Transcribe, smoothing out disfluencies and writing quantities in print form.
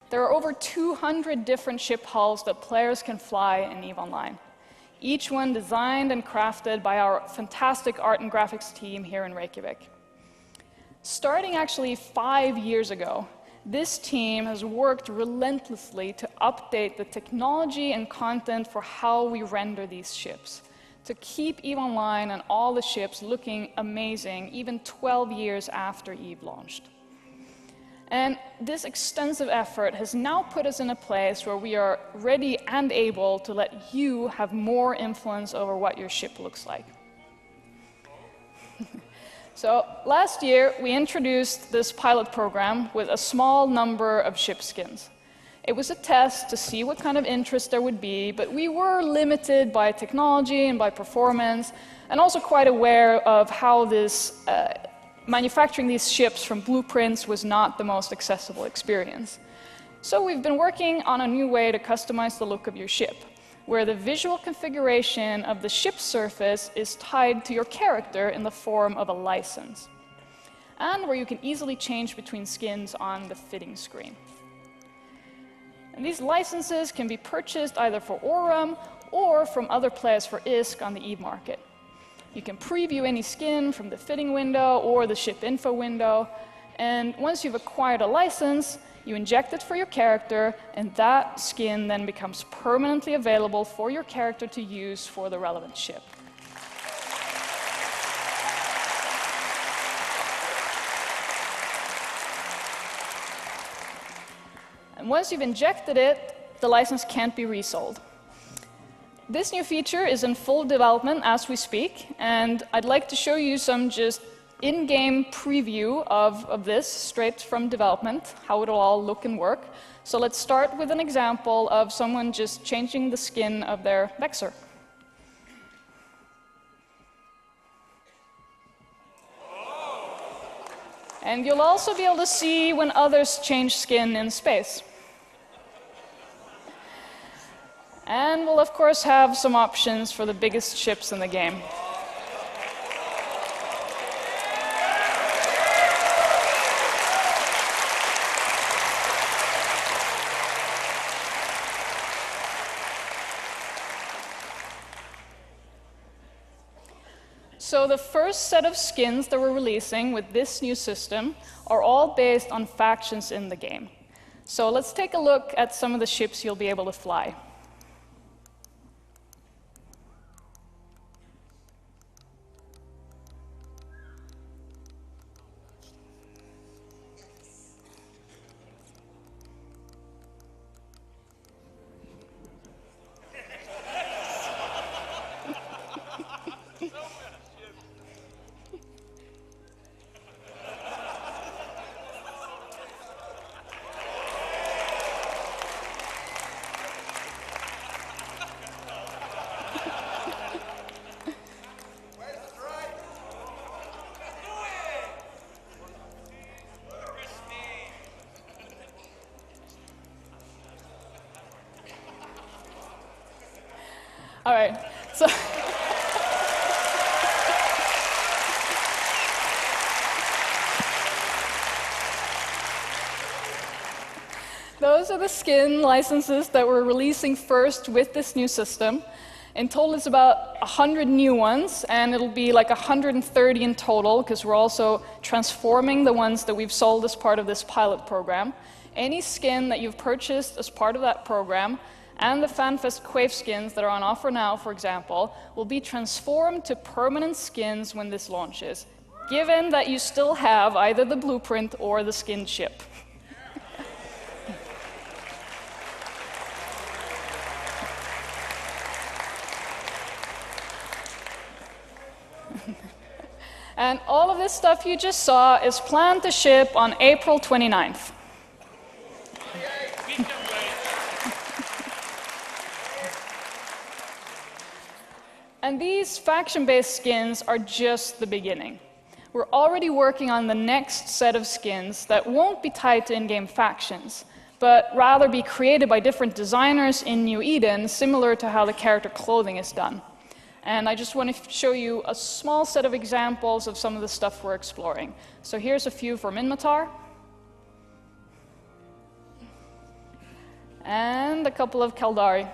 There are over 200 different ship hulls that players can fly in EVE Online, each one designed and crafted by our fantastic art and graphics team here in Reykjavik. Starting actually 5 years ago, this team has worked relentlessly to update the technology and content for how we render these ships, to keep EVE Online and all the ships looking amazing even 12 years after EVE launched. And this extensive effort has now put us in a place where we are ready and able to let you have more influence over what your ship looks like. So last year, we introduced this pilot program with a small number of ship skins. It was a test to see what kind of interest there would be, but we were limited by technology and by performance, and also quite aware of how this manufacturing these ships from blueprints was not the most accessible experience. So we've been working on a new way to customize the look of your ship, where the visual configuration of the ship's surface is tied to your character in the form of a license, and where you can easily change between skins on the fitting screen. And these licenses can be purchased either for Aurum or from other players for ISK on the EVE market. You can preview any skin from the fitting window or the ship info window, and once you've acquired a license, you inject it for your character, and that skin then becomes permanently available for your character to use for the relevant ship. And once you've injected it, the license can't be resold. This new feature is in full development as we speak, and I'd like to show you some just in-game preview of this straight from development, how it'll all look and work. So let's start with an example of someone just changing the skin of their Vexor. And you'll also be able to see when others change skin in space. And we'll of course have some options for the biggest ships in the game. So the first set of skins that we're releasing with this new system are all based on factions in the game. So let's take a look at some of the ships you'll be able to fly. All right, so those are the skin licenses that we're releasing first with this new system. In total, it's about 100 new ones, and it'll be like 130 in total, because we're also transforming the ones that we've sold as part of this pilot program. Any skin that you've purchased as part of that program, and the Fanfest Quaif skins that are on offer now, for example, will be transformed to permanent skins when this launches, given that you still have either the blueprint or the skinned ship. And all of this stuff you just saw is planned to ship on April 29th. And these faction-based skins are just the beginning. We're already working on the next set of skins that won't be tied to in-game factions, but rather be created by different designers in New Eden, similar to how the character clothing is done. And I just want to show you a small set of examples of some of the stuff we're exploring. So here's a few from Inmatar. and a couple of Caldari.